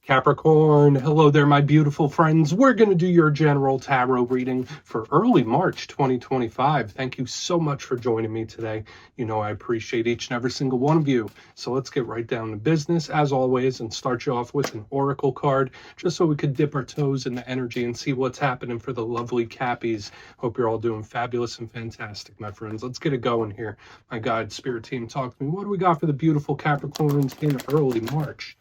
Capricorn, hello there, my beautiful friends. We're going to do your general tarot reading for early March 2025. Thank you so much for joining me today. You know I appreciate each and every single one of you. So let's get right down to business, as always, and start you off with an oracle card, just so we could dip our toes in the energy and see what's happening for the lovely Cappies. Hope you're all doing fabulous and fantastic, my friends. Let's get it going here. My guide spirit team, talk to me. What do we got for the beautiful Capricorns in early March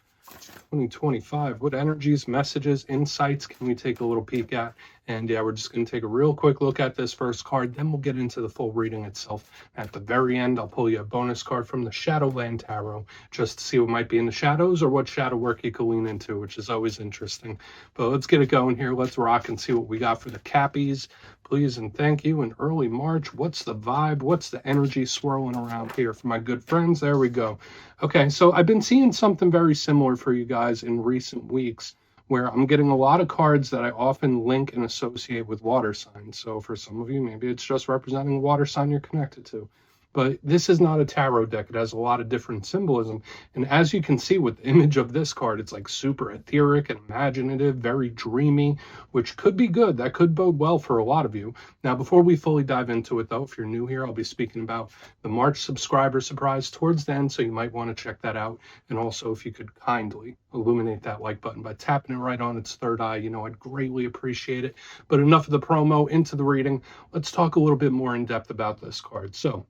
2025? What energies, messages, insights can we take a little peek at? And yeah, we're just going to take a real quick look at this first card, then we'll get into the full reading itself. At the very end, I'll pull you a bonus card from the Shadowland Tarot, just to see what might be in the shadows or what shadow work you could lean into, which is always interesting. But let's get it going here. Let's rock and see what we got for the Cappies. Please and thank you. In early March, what's the vibe? What's the energy swirling around here for my good friends? There we go. Okay, so I've been seeing something very similar for you guys in recent weeks, where I'm getting a lot of cards that I often link and associate with water signs. So for some of you, maybe it's just representing a water sign you're connected to. But this is not a tarot deck. It has a lot of different symbolism. And as you can see with the image of this card, it's like super etheric and imaginative, very dreamy, which could be good. That could bode well for a lot of you. Now, before we fully dive into it, though, if you're new here, I'll be speaking about the March subscriber surprise towards the end, so you might want to check that out. And also, if you could kindly illuminate that like button by tapping it right on its third eye, you know, I'd greatly appreciate it. But enough of the promo, into the reading. Let's talk a little bit more in depth about this card. So,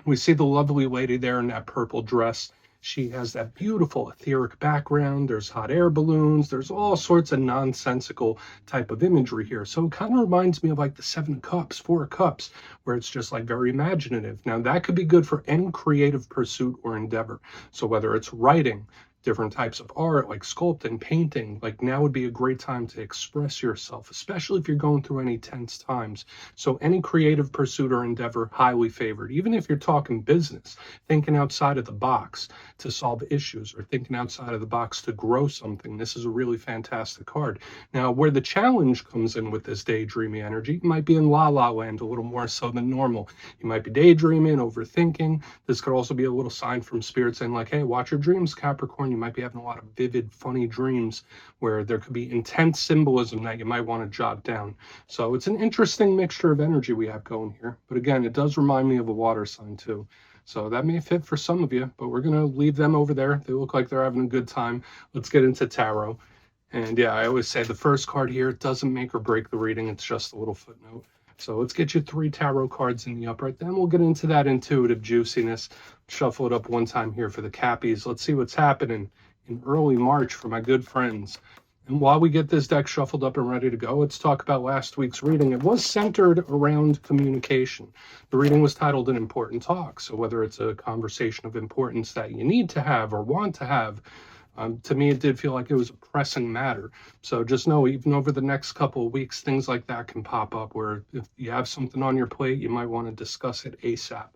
we see the lovely lady there in that purple dress. She has that beautiful etheric background. There's hot air balloons. There's all sorts of nonsensical type of imagery here. So it kind of reminds me of like the Seven of Cups, Four of Cups, where it's just like very imaginative. Now that could be good for any creative pursuit or endeavor. So whether it's writing, different types of art like sculpting, painting, like now would be a great time to express yourself, especially if you're going through any tense times. So any creative pursuit or endeavor, highly favored. Even if you're talking business, thinking outside of the box to solve issues or thinking outside of the box to grow something, this is a really fantastic card. Now, where the challenge comes in with this daydreamy energy, you might be in la la land a little more so than normal. You might be daydreaming, overthinking. This could also be a little sign from spirit saying like, hey, watch your dreams, Capricorn. You might be having a lot of vivid, funny dreams where there could be intense symbolism that you might want to jot down. So it's an interesting mixture of energy we have going here. But again, it does remind me of a water sign too. So that may fit for some of you, but we're going to leave them over there. They look like they're having a good time. Let's get into tarot. And yeah, I always say the first card here doesn't make or break the reading. It's just a little footnote. So let's get you 3 tarot cards in the upright. Then we'll get into that intuitive juiciness. Shuffle it up one time here for the Cappies. Let's see what's happening in early March for my good friends. And while we get this deck shuffled up and ready to go, let's talk about last week's reading. It was centered around communication. The reading was titled An Important Talk. So whether it's a conversation of importance that you need to have or want to have, to me, it did feel like it was a pressing matter. So just know, even over the next couple of weeks, things like that can pop up where if you have something on your plate, you might want to discuss it ASAP.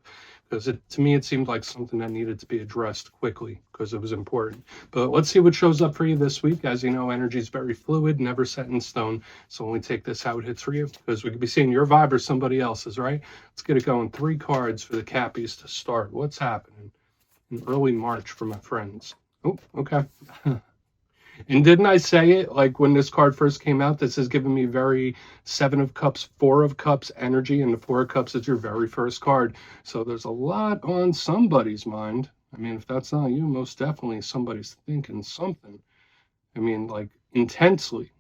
Because to me, it seemed like something that needed to be addressed quickly because it was important. But let's see what shows up for you this week. As you know, energy is very fluid, never set in stone. So only take this how it hits for you, because we could be seeing your vibe or somebody else's, right? Let's get it going. 3 cards for the Cappies to start. What's happening in early March for my friends? Oh, okay. And didn't I say it, like when this card first came out, this is giving me very 7 of Cups, 4 of Cups energy, and the 4 of Cups is your very first card. So there's a lot on somebody's mind. I mean, if that's not you, most definitely somebody's thinking something. I mean, like intensely.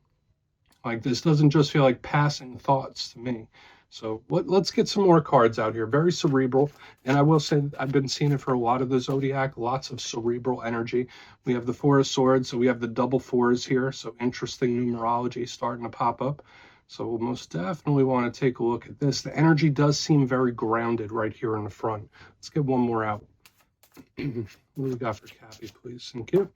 Like this doesn't just feel like passing thoughts to me. So let's get some more cards out here. Very cerebral. And I will say I've been seeing it for a lot of the Zodiac. Lots of cerebral energy. We have the 4 of Swords. So we have the double 4s here. So interesting numerology starting to pop up. So we'll most definitely want to take a look at this. The energy does seem very grounded right here in the front. Let's get one more out. What do we got for Cappy, please? Thank you.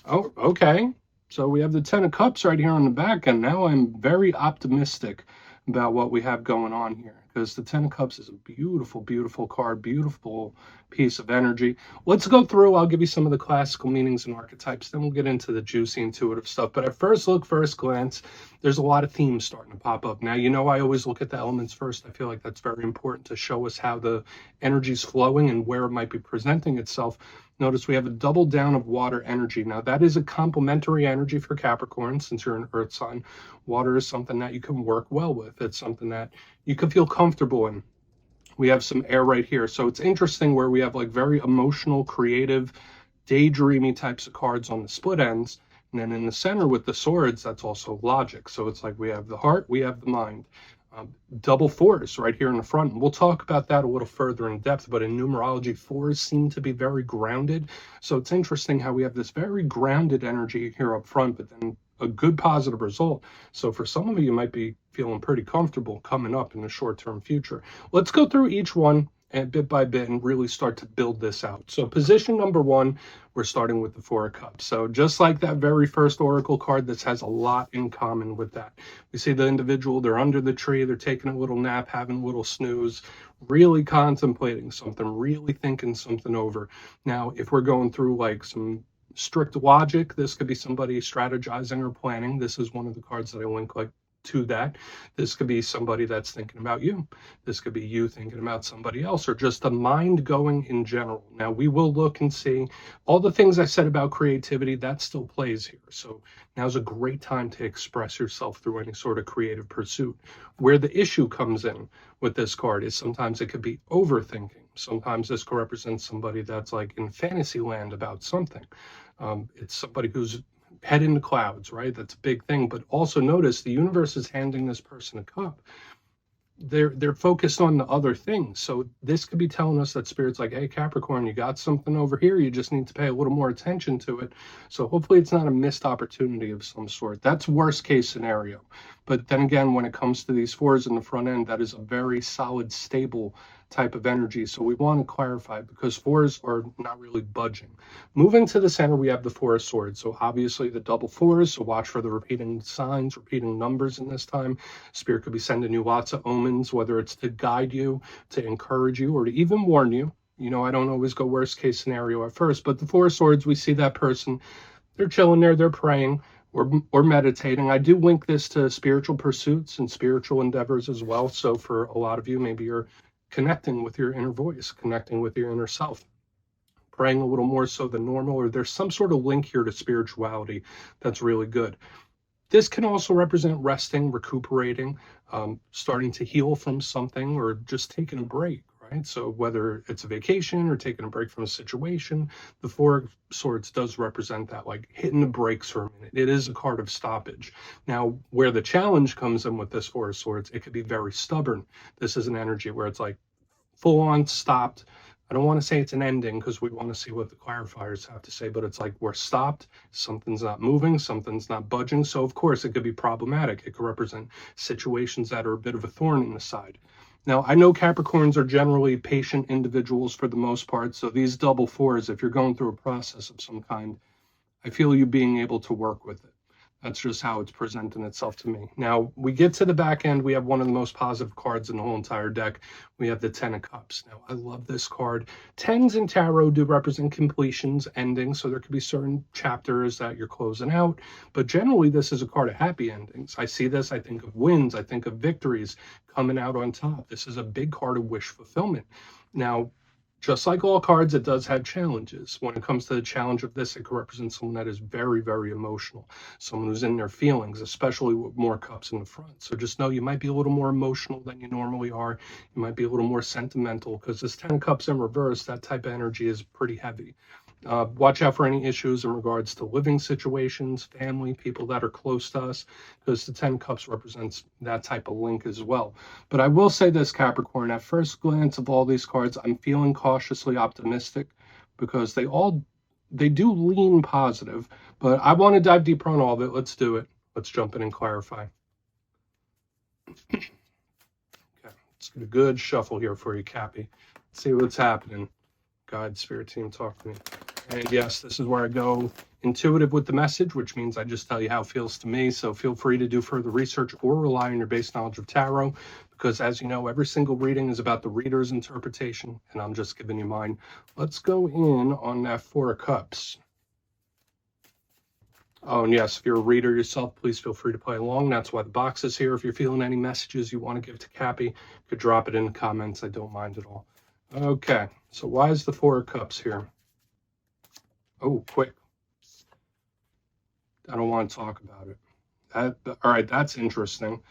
Oh, okay. So we have the 10 of Cups right here on the back. And now I'm very optimistic about what we have going on here. because the Ten of Cups is a beautiful, beautiful card, beautiful piece of energy. Let's go through. I'll give you some of the classical meanings and archetypes, then we'll get into the juicy, intuitive stuff. But at first look, first glance, there's a lot of themes starting to pop up. Now, you know, I always look at the elements first. I feel like that's very important to show us how the energy's flowing and where it might be presenting itself. Notice we have a double down of water energy. Now, that is a complementary energy for Capricorn, since you're an earth sign. Water is something that you can work well with. It's something that you can feel comfortable in. We have some air right here. So it's interesting where we have like very emotional, creative, daydreamy types of cards on the split ends. And then in the center with the swords, that's also logic. So it's like we have the heart, we have the mind. Double fours right here in the front. And we'll talk about that a little further in depth, but in numerology, fours seem to be very grounded. So it's interesting how we have this very grounded energy here up front, but then a good positive result. So for some of you, you might be feeling pretty comfortable coming up in the short-term future. Let's go through each one and bit by bit and really start to build this out. So position number one, we're starting with the Four of Cups. So just like that very first oracle card, this has a lot in common with that. We see the individual, they're under the tree, they're taking a little nap, having a little snooze, really contemplating something, really thinking something over. Now, if we're going through like some strict logic, this could be somebody strategizing or planning. This is one of the cards that I link like to that. This could be somebody that's thinking about you. This could be you thinking about somebody else, or just the mind going in general. Now, we will look and see all the things I said about creativity, that still plays here. So now's a great time to express yourself through any sort of creative pursuit. Where the issue comes in with this card is sometimes it could be overthinking. Sometimes this could represent somebody that's like in fantasy land about something. It's somebody who's head in the clouds, right? That's a big thing. But also notice the universe is handing this person a cup. They're focused on the other things. So this could be telling us that Spirit's like, hey, Capricorn, you got something over here. You just need to pay a little more attention to it. So hopefully it's not a missed opportunity of some sort. That's worst case scenario. But then again, when it comes to these fours in the front end, that is a very solid, stable type of energy. So we want to clarify, because fours are not really budging. Moving to the center, we have the Four of Swords. So obviously the double fours, so watch for the repeating signs, repeating numbers in this time. Spirit could be sending you lots of omens, whether it's to guide you, to encourage you, or to even warn you. You know, I don't always go worst case scenario at first, but the Four of Swords, we see that person, they're chilling there, they're praying, or meditating. I do link this to spiritual pursuits and spiritual endeavors as well. So for a lot of you, maybe you're connecting with your inner voice, connecting with your inner self, praying a little more so than normal, or there's some sort of link here to spirituality that's really good. This can also represent resting, recuperating, starting to heal from something, or just taking a break, right? So whether it's a vacation or taking a break from a situation, the Four of Swords does represent that, like hitting the brakes for a minute. It is a card of stoppage. Now, where the challenge comes in with this Four of Swords, it could be very stubborn. This is an energy where it's like full on stopped. I don't want to say it's an ending, because we want to see what the clarifiers have to say, but it's like we're stopped, something's not moving, something's not budging. So of course it could be problematic. It could represent situations that are a bit of a thorn in the side. Now, I know Capricorns are generally patient individuals for the most part, so these double fours, if you're going through a process of some kind, I feel you being able to work with it. That's just how it's presenting itself to me. Now, we get to the back end, we have one of the most positive cards in the whole entire deck. We have the Ten of Cups. Now, I love this card. Tens in tarot do represent completions, endings, so there could be certain chapters that you're closing out, but generally this is a card of happy endings. I see this, I think of wins, I think of victories, coming out on top. This is a big card of wish fulfillment. Now, just like all cards, it does have challenges. When it comes to the challenge of this, it could represent someone that is very, very emotional, someone who's in their feelings, especially with more cups in the front. So just know you might be a little more emotional than you normally are. You might be a little more sentimental, because this 10 of Cups in reverse, that type of energy is pretty heavy. Watch out for any issues in regards to living situations, family, people that are close to us, because the 10 Cups represents that type of link as well. But I will say this, Capricorn, at first glance of all these cards, I'm feeling cautiously optimistic, because they do lean positive, but I want to dive deeper on all of it. Let's do it. Let's jump in and clarify. Okay, let's get a good shuffle here for you, Cappy. Let's see what's happening. Guide, Spirit team, talk to me. And yes, this is where I go intuitive with the message, which means I just tell you how it feels to me. So feel free to do further research or rely on your base knowledge of tarot, because as you know, every single reading is about the reader's interpretation, and I'm just giving you mine. Let's go in on that Four of Cups. Oh, and yes, if you're a reader yourself, please feel free to play along. That's why the box is here. If you're feeling any messages you want to give to Cappy, you could drop it in the comments. I don't mind at all. Okay, so why is the Four of Cups here? Oh, quick. I don't want to talk about it. All right, that's interesting.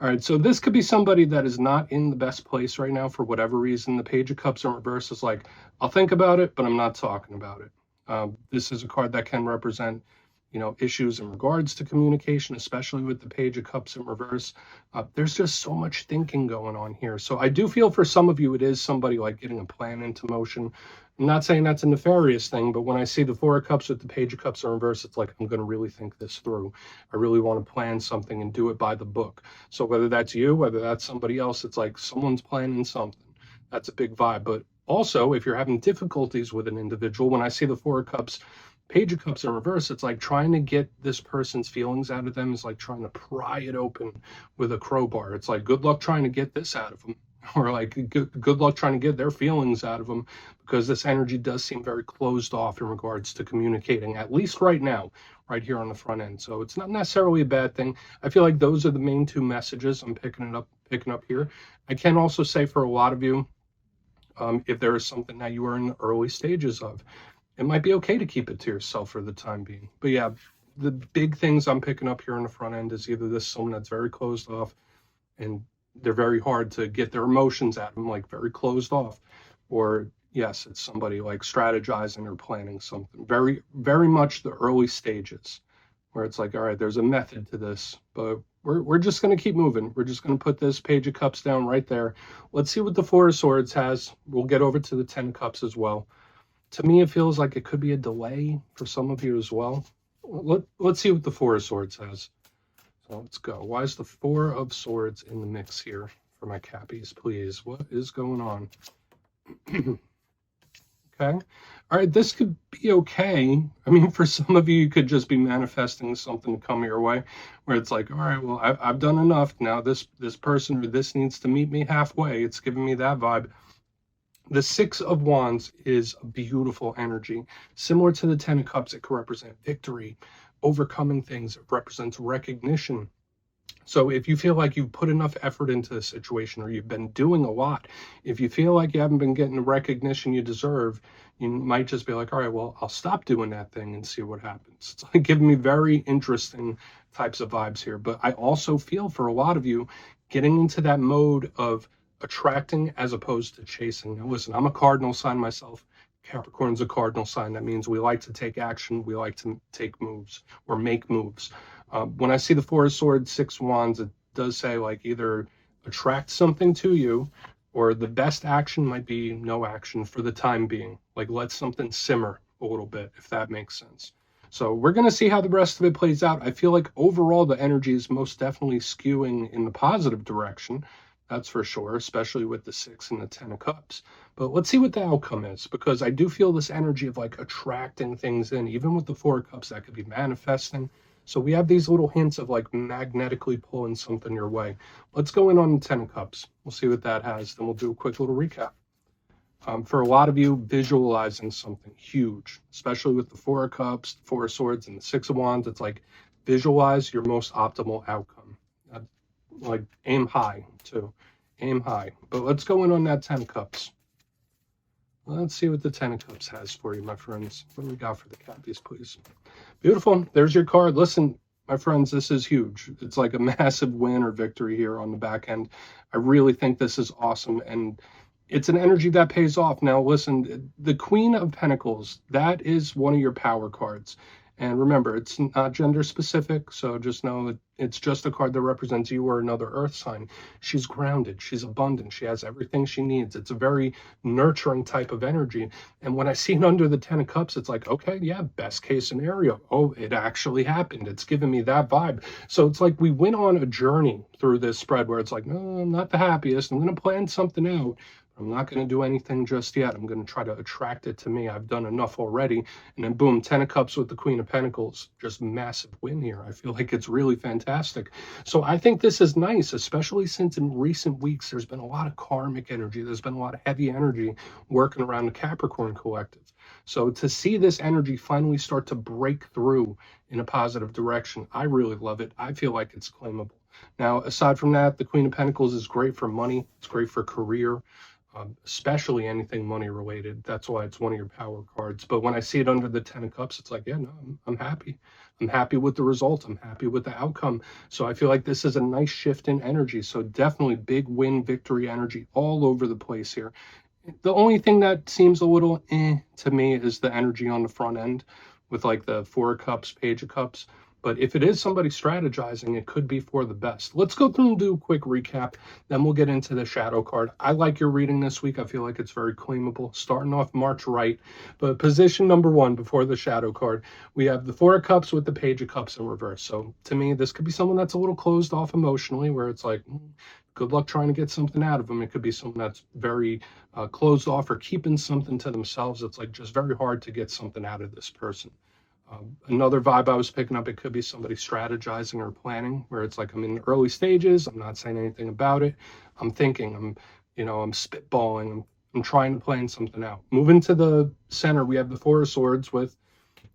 All right, so this could be somebody that is not in the best place right now for whatever reason. The Page of Cups in reverse is like, I'll think about it, but I'm not talking about it. This is a card that can represent, you know, issues in regards to communication, especially with the Page of Cups in reverse. There's just so much thinking going on here. So I do feel for some of you, it is somebody like getting a plan into motion. I'm not saying that's a nefarious thing, but when I see the Four of Cups with the Page of Cups in reverse, it's like, I'm going to really think this through. I really want to plan something and do it by the book. So whether that's you, whether that's somebody else, it's like someone's planning something. That's a big vibe. But also, if you're having difficulties with an individual, when I see the Four of Cups, Page of Cups in reverse, it's like trying to get this person's feelings out of them is like trying to pry it open with a crowbar. It's like, good luck trying to get this out of them, or like good luck trying to get their feelings out of them, because this energy does seem very closed off in regards to communicating, at least right now, right here on the front end. So it's not necessarily a bad thing. I feel like those are the main two messages I'm picking up here. I can also say for a lot of you, if there is something that you are in the early stages of, it might be okay to keep it to yourself for the time being. But yeah, the big things I'm picking up here on the front end is either this someone that's very closed off and they're very hard to get their emotions at them, like very closed off, or yes, it's somebody like strategizing or planning something. Very, very much the early stages where it's like, all right, there's a method to this, but we're just going to keep moving. We're just going to put this Page of Cups down right there. Let's see what the Four of Swords has. We'll get over to the Ten of Cups as well. To me, it feels like it could be a delay for some of you as well. Let's see what the Four of Swords has. So let's go. Why is the Four of Swords in the mix here for my Cappies, please? What is going on? Okay. All right, this could be okay. I mean, for some of you, you could just be manifesting something to come your way, where it's like, all right, well, I've done enough. Now this person or this needs to meet me halfway. It's giving me that vibe. The Six of Wands is a beautiful energy. Similar to the Ten of Cups, it can represent victory, overcoming things. It represents recognition. So if you feel like you've put enough effort into a situation, or you've been doing a lot, if you feel like you haven't been getting the recognition you deserve, you might just be like, all right, well, I'll stop doing that thing and see what happens. It's like giving me very interesting types of vibes here. But I also feel for a lot of you getting into that mode of attracting as opposed to chasing. Now listen, I'm a cardinal sign myself. Capricorn's a cardinal sign. That means we like to take action. We like to take moves or make moves. When I see the Four of Swords, Six of Wands, it does say like either attract something to you, or the best action might be no action for the time being. Like let something simmer a little bit, if that makes sense. So we're going to see how the rest of it plays out. I feel like overall the energy is most definitely skewing in the positive direction. That's for sure, especially with the Six and the Ten of Cups. But let's see what the outcome is, because I do feel this energy of like attracting things in, even with the Four of Cups, that could be manifesting. So we have these little hints of like magnetically pulling something your way. Let's go in on the Ten of Cups. We'll see what that has. Then we'll do a quick little recap. For a lot of you, visualizing something huge, especially with the Four of Cups, the Four of Swords, and the Six of Wands, it's like visualize your most optimal outcome. Like aim high too. Aim high. But let's go in on that Ten of Cups. Let's see what the Ten of Cups has for you, my friends. What do we got for the Cappies, please? Beautiful. There's your card. Listen, my friends, this is huge. It's like a massive win or victory here on the back end. I really think this is awesome, and it's an energy that pays off. Now, listen, the Queen of Pentacles, that is one of your power cards. And remember, it's not gender specific, so just know it's just a card that represents you or another earth sign. She's grounded, she's abundant, she has everything she needs. It's a very nurturing type of energy. And when I see it under the Ten of Cups, it's like, okay, yeah, best case scenario. Oh, it actually happened. It's giving me that vibe. So it's like we went on a journey through this spread where it's like, no, I'm not the happiest. I'm going to plan something out. I'm not going to do anything just yet. I'm going to try to attract it to me. I've done enough already. And then boom, 10 of Cups with the Queen of Pentacles. Just massive win here. I feel like it's really fantastic. So I think this is nice, especially since in recent weeks, there's been a lot of karmic energy. There's been a lot of heavy energy working around the Capricorn collective. So to see this energy finally start to break through in a positive direction, I really love it. I feel like it's claimable. Now, aside from that, the Queen of Pentacles is great for money. It's great for career. Especially anything money related. That's why it's one of your power cards. But when I see it under the 10 of Cups, it's like, yeah, no, I'm happy. I'm happy with the result. I'm happy with the outcome. So I feel like this is a nice shift in energy. So definitely big win, victory energy all over the place here. The only thing that seems a little to me is the energy on the front end with like the 4 of Cups, Page of Cups. But if it is somebody strategizing, it could be for the best. Let's go through and do a quick recap. Then we'll get into the shadow card. I like your reading this week. I feel like it's very claimable. Starting off March right. But position number 1 before the shadow card, we have the 4 of Cups with the Page of Cups in reverse. So to me, this could be someone that's a little closed off emotionally, where it's like, good luck trying to get something out of them. It could be someone that's very closed off or keeping something to themselves. It's like just very hard to get something out of this person. Another vibe I was picking up, it could be somebody strategizing or planning, where it's like I'm in the early stages. I'm not saying anything about it. I'm thinking, I'm spitballing. I'm trying to plan something out. Moving to the center, we have the 4 of Swords with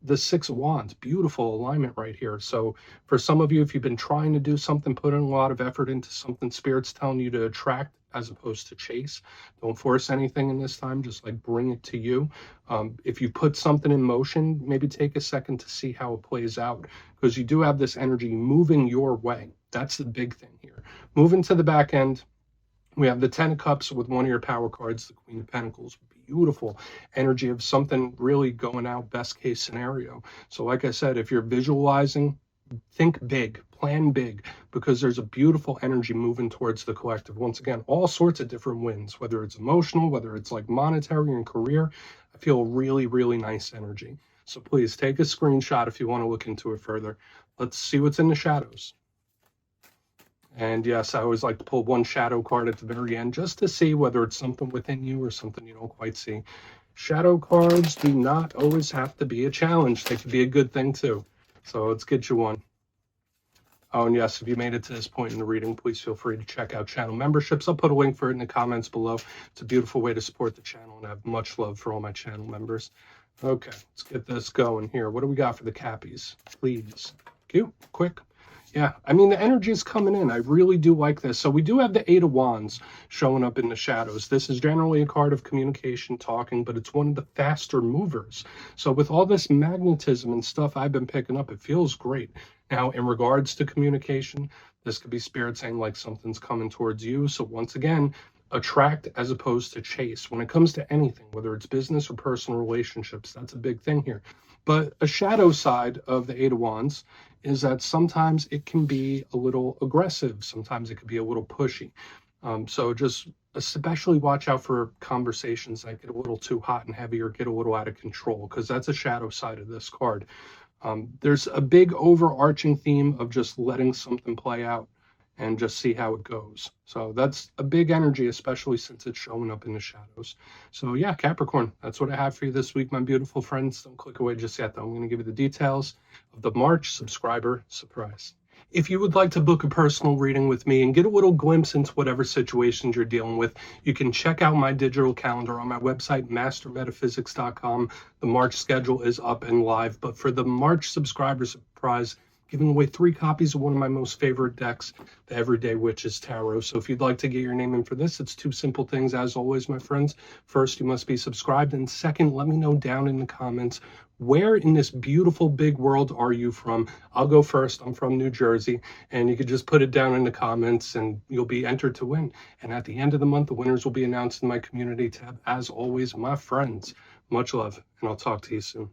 the 6 of Wands. Beautiful alignment right here. So for some of you, if you've been trying to do something, put in a lot of effort into something, Spirit's telling you to attract as opposed to chase. Don't force anything in this time. Just like bring it to you. If you put something in motion, maybe take a second to see how it plays out, because you do have this energy moving your way. That's the big thing here. Moving to the back end, we have the 10 of Cups with one of your power cards, the Queen of Pentacles. Beautiful energy of something really going out, best case scenario. So like I said, if you're visualizing, think big, plan big, because there's a beautiful energy moving towards the collective. Once again, all sorts of different wins, whether it's emotional, whether it's like monetary and career. I feel really, really nice energy. So please take a screenshot if you want to look into it further. Let's see what's in the shadows. And yes, I always like to pull one shadow card at the very end just to see whether it's something within you or something you don't quite see. Shadow cards do not always have to be a challenge. They can be a good thing too. So let's get you one. Oh, and yes, if you made it to this point in the reading, please feel free to check out channel memberships. I'll put a link for it in the comments below. It's a beautiful way to support the channel, and I have much love for all my channel members. Okay, let's get this going here. What do we got for the Cappies? Please. Cute, quick. Yeah, I mean, the energy is coming in. I really do like this. So we do have the 8 of Wands showing up in the shadows. This is generally a card of communication, talking, but it's one of the faster movers. So with all this magnetism and stuff I've been picking up, it feels great. Now, in regards to communication, this could be Spirit saying like something's coming towards you. So once again, attract as opposed to chase. When it comes to anything, whether it's business or personal relationships, that's a big thing here. But a shadow side of the 8 of Wands is that sometimes it can be a little aggressive. Sometimes it could be a little pushy. So just especially watch out for conversations that get a little too hot and heavy or get a little out of control, because that's a shadow side of this card. There's a big overarching theme of just letting something play out and just see how it goes. So that's a big energy, especially since it's showing up in the shadows. So yeah, Capricorn, that's what I have for you this week, my beautiful friends. Don't click away just yet, though. I'm going to give you the details of the March subscriber surprise. If you would like to book a personal reading with me and get a little glimpse into whatever situations you're dealing with, you can check out my digital calendar on my website, mastermetaphysics.com. The March schedule is up and live. But for the March subscriber surprise, giving away 3 copies of one of my most favorite decks, the Everyday Witches Tarot. So if you'd like to get your name in for this, it's 2 simple things, as always, my friends. First, you must be subscribed. And second, let me know down in the comments, where in this beautiful big world are you from? I'll go first. I'm from New Jersey. And you could just put it down in the comments and you'll be entered to win. And at the end of the month, the winners will be announced in my community tab. As always, my friends, much love, and I'll talk to you soon.